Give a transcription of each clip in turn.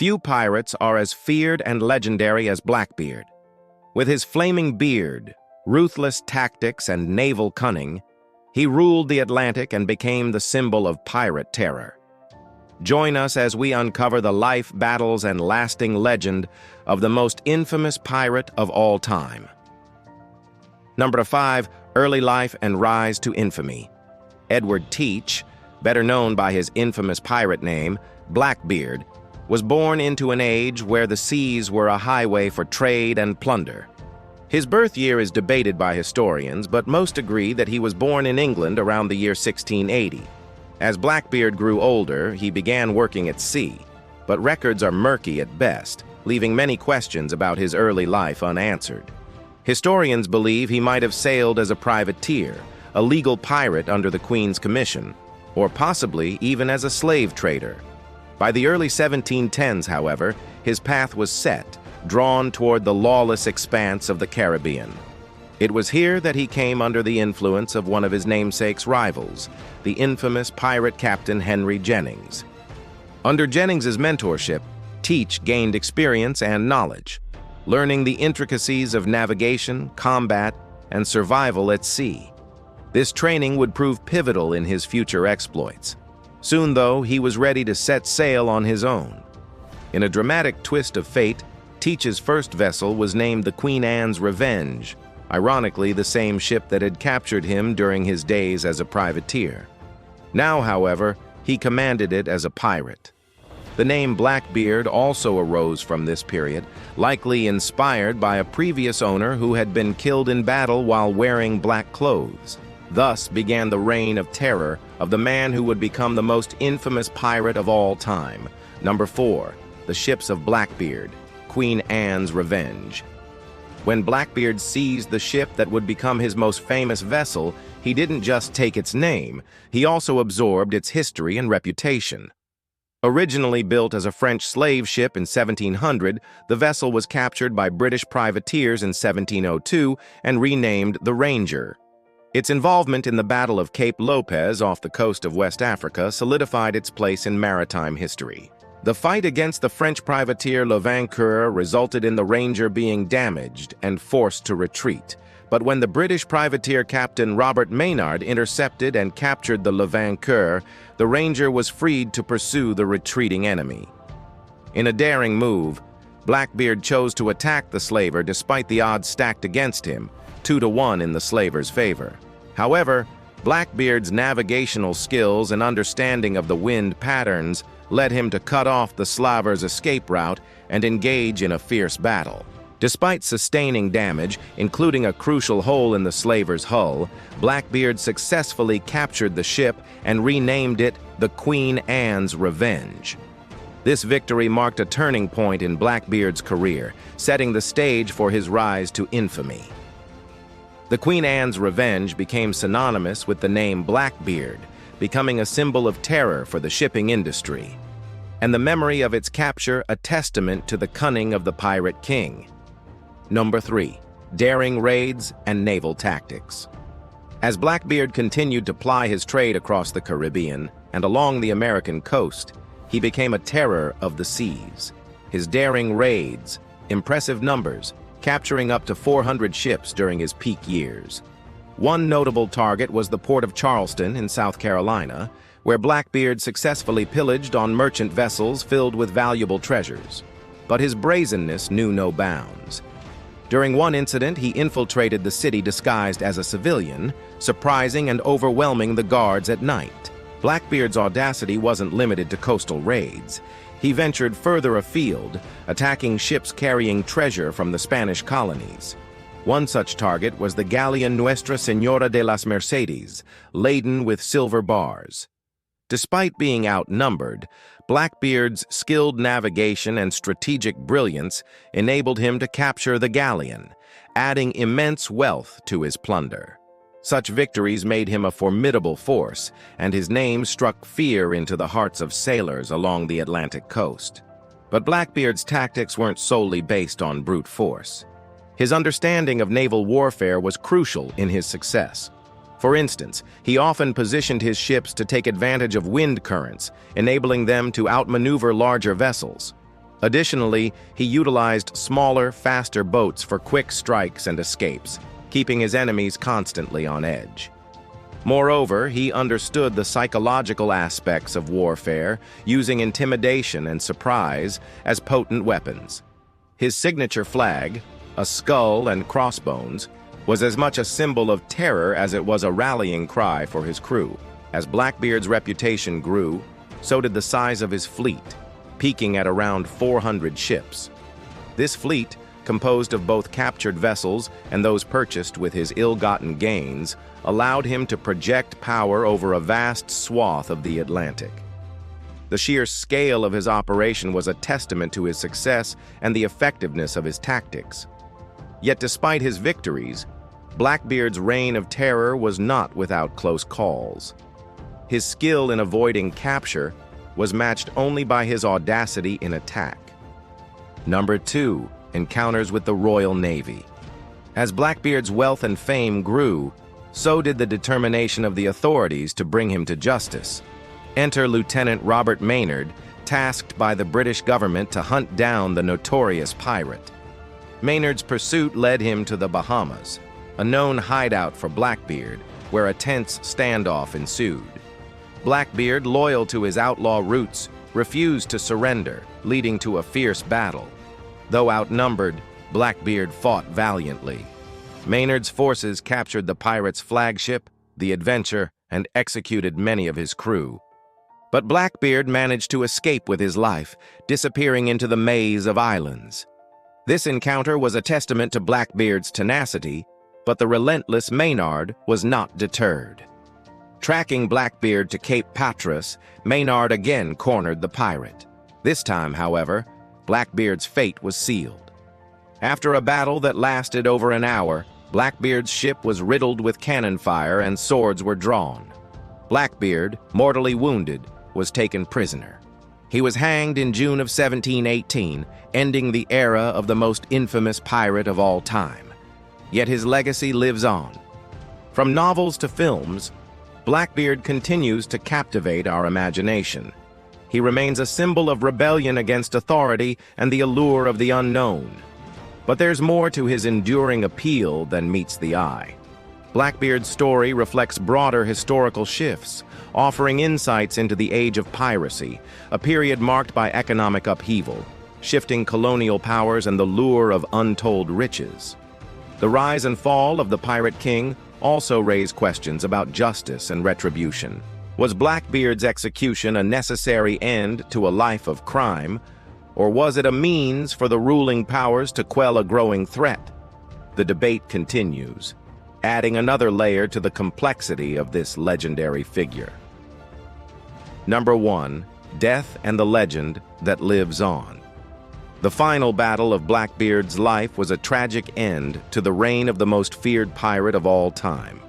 Few pirates are as feared and legendary as Blackbeard. With his flaming beard, ruthless tactics, and naval cunning, he ruled the Atlantic and became the symbol of pirate terror. Join us as we uncover the life, battles, and lasting legend of the most infamous pirate of all time. Number 5. Early life and rise to infamy. Edward Teach, better known by his infamous pirate name, Blackbeard, was born into an age where the seas were a highway for trade and plunder. His birth year is debated by historians, but most agree that he was born in England around the year 1680. As Blackbeard grew older, he began working at sea, but records are murky at best, leaving many questions about his early life unanswered. Historians believe he might have sailed as a privateer, a legal pirate under the Queen's commission, or possibly even as a slave trader. By the early 1710s, however, his path was set, drawn toward the lawless expanse of the Caribbean. It was here that he came under the influence of one of his namesake's rivals, the infamous pirate captain Henry Jennings. Under Jennings's mentorship, Teach gained experience and knowledge, learning the intricacies of navigation, combat, and survival at sea. This training would prove pivotal in his future exploits. Soon, though, he was ready to set sail on his own. In a dramatic twist of fate, Teach's first vessel was named the Queen Anne's Revenge, ironically the same ship that had captured him during his days as a privateer. Now, however, he commanded it as a pirate. The name Blackbeard also arose from this period, likely inspired by a previous owner who had been killed in battle while wearing black clothes. Thus began the reign of terror of the man who would become the most infamous pirate of all time. Number 4. The ships of Blackbeard, Queen Anne's Revenge. When Blackbeard seized the ship that would become his most famous vessel, he didn't just take its name, he also absorbed its history and reputation. Originally built as a French slave ship in 1700, the vessel was captured by British privateers in 1702 and renamed the Ranger. Its involvement in the Battle of Cape Lopez off the coast of West Africa solidified its place in maritime history. The fight against the French privateer Le Vainqueur resulted in the Ranger being damaged and forced to retreat. But when the British privateer Captain Robert Maynard intercepted and captured the Le Vainqueur, the Ranger was freed to pursue the retreating enemy. In a daring move, Blackbeard chose to attack the slaver despite the odds stacked against him, 2-1 in the slaver's favor. However, Blackbeard's navigational skills and understanding of the wind patterns led him to cut off the slaver's escape route and engage in a fierce battle. Despite sustaining damage, including a crucial hole in the slaver's hull, Blackbeard successfully captured the ship and renamed it the Queen Anne's Revenge. This victory marked a turning point in Blackbeard's career, setting the stage for his rise to infamy. The Queen Anne's Revenge became synonymous with the name Blackbeard, becoming a symbol of terror for the shipping industry, and the memory of its capture a testament to the cunning of the pirate king. Number 3. Daring raids and naval tactics. As Blackbeard continued to ply his trade across the Caribbean and along the American coast, he became a terror of the seas. His daring raids, impressive numbers, capturing up to 400 ships during his peak years. One notable target was the port of Charleston in South Carolina, where Blackbeard successfully pillaged on merchant vessels filled with valuable treasures. But his brazenness knew no bounds. During one incident, he infiltrated the city disguised as a civilian, surprising and overwhelming the guards at night. Blackbeard's audacity wasn't limited to coastal raids. He ventured further afield, attacking ships carrying treasure from the Spanish colonies. One such target was the galleon Nuestra Señora de las Mercedes, laden with silver bars. Despite being outnumbered, Blackbeard's skilled navigation and strategic brilliance enabled him to capture the galleon, adding immense wealth to his plunder. Such victories made him a formidable force, and his name struck fear into the hearts of sailors along the Atlantic coast. But Blackbeard's tactics weren't solely based on brute force. His understanding of naval warfare was crucial in his success. For instance, he often positioned his ships to take advantage of wind currents, enabling them to outmaneuver larger vessels. Additionally, he utilized smaller, faster boats for quick strikes and escapes, keeping his enemies constantly on edge. Moreover, he understood the psychological aspects of warfare, using intimidation and surprise as potent weapons. His signature flag, a skull and crossbones, was as much a symbol of terror as it was a rallying cry for his crew. As Blackbeard's reputation grew, so did the size of his fleet, peaking at around 400 ships. This fleet, composed of both captured vessels and those purchased with his ill-gotten gains, allowed him to project power over a vast swath of the Atlantic. The sheer scale of his operation was a testament to his success and the effectiveness of his tactics. Yet despite his victories, Blackbeard's reign of terror was not without close calls. His skill in avoiding capture was matched only by his audacity in attack. Number 2. Encounters with the Royal Navy. As Blackbeard's wealth and fame grew, so did the determination of the authorities to bring him to justice. Enter Lieutenant Robert Maynard, tasked by the British government to hunt down the notorious pirate. Maynard's pursuit led him to the Bahamas, a known hideout for Blackbeard, where a tense standoff ensued. Blackbeard, loyal to his outlaw roots, refused to surrender, leading to a fierce battle. Though outnumbered, Blackbeard fought valiantly. Maynard's forces captured the pirate's flagship, the Adventure, and executed many of his crew. But Blackbeard managed to escape with his life, disappearing into the maze of islands. This encounter was a testament to Blackbeard's tenacity, but the relentless Maynard was not deterred. Tracking Blackbeard to Cape Patras, Maynard again cornered the pirate. This time, however, Blackbeard's fate was sealed. After a battle that lasted over an hour, Blackbeard's ship was riddled with cannon fire and swords were drawn. Blackbeard, mortally wounded, was taken prisoner. He was hanged in June of 1718, ending the era of the most infamous pirate of all time. Yet his legacy lives on. From novels to films, Blackbeard continues to captivate our imagination. He remains a symbol of rebellion against authority and the allure of the unknown. But there's more to his enduring appeal than meets the eye. Blackbeard's story reflects broader historical shifts, offering insights into the age of piracy, a period marked by economic upheaval, shifting colonial powers, and the lure of untold riches. The rise and fall of the Pirate King also raise questions about justice and retribution. Was Blackbeard's execution a necessary end to a life of crime, or was it a means for the ruling powers to quell a growing threat? The debate continues, adding another layer to the complexity of this legendary figure. Number 1. Death and the legend that lives on. The final battle of Blackbeard's life was a tragic end to the reign of the most feared pirate of all time.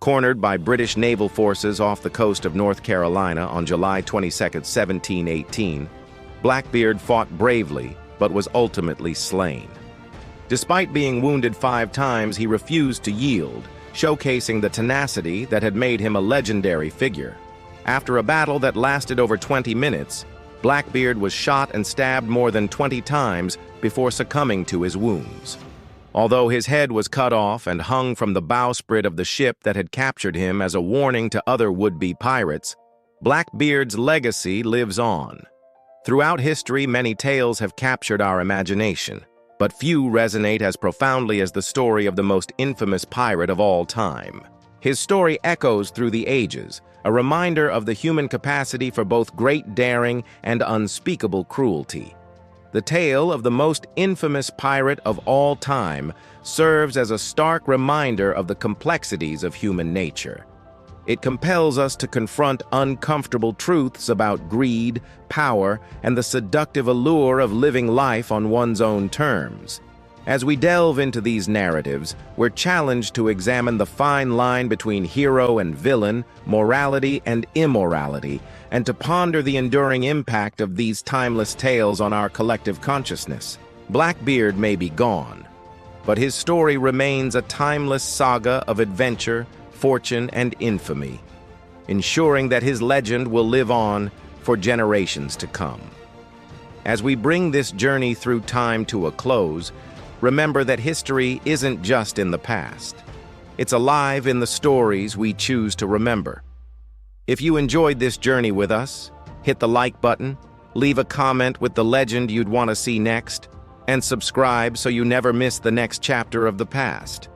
Cornered by British naval forces off the coast of North Carolina on July 22, 1718, Blackbeard fought bravely but was ultimately slain. Despite being wounded 5 times, he refused to yield, showcasing the tenacity that had made him a legendary figure. After a battle that lasted over 20 minutes, Blackbeard was shot and stabbed more than 20 times before succumbing to his wounds. Although his head was cut off and hung from the bowsprit of the ship that had captured him as a warning to other would-be pirates, Blackbeard's legacy lives on. Throughout history, many tales have captured our imagination, but few resonate as profoundly as the story of the most infamous pirate of all time. His story echoes through the ages, a reminder of the human capacity for both great daring and unspeakable cruelty. The tale of the most infamous pirate of all time serves as a stark reminder of the complexities of human nature. It compels us to confront uncomfortable truths about greed, power, and the seductive allure of living life on one's own terms. As we delve into these narratives, we're challenged to examine the fine line between hero and villain, morality and immorality, and to ponder the enduring impact of these timeless tales on our collective consciousness. Blackbeard may be gone, but his story remains a timeless saga of adventure, fortune, and infamy, ensuring that his legend will live on for generations to come. As we bring this journey through time to a close, remember that history isn't just in the past. It's alive in the stories we choose to remember. If you enjoyed this journey with us, hit the like button, leave a comment with the legend you'd want to see next, and subscribe so you never miss the next chapter of the past.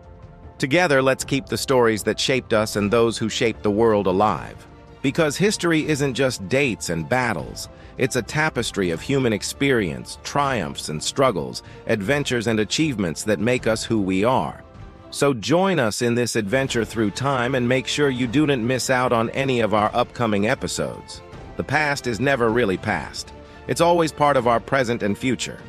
Together, let's keep the stories that shaped us and those who shaped the world alive. Because history isn't just dates and battles, it's a tapestry of human experience, triumphs and struggles, adventures and achievements that make us who we are. So join us in this adventure through time and make sure you don't miss out on any of our upcoming episodes. The past is never really past. It's always part of our present and future.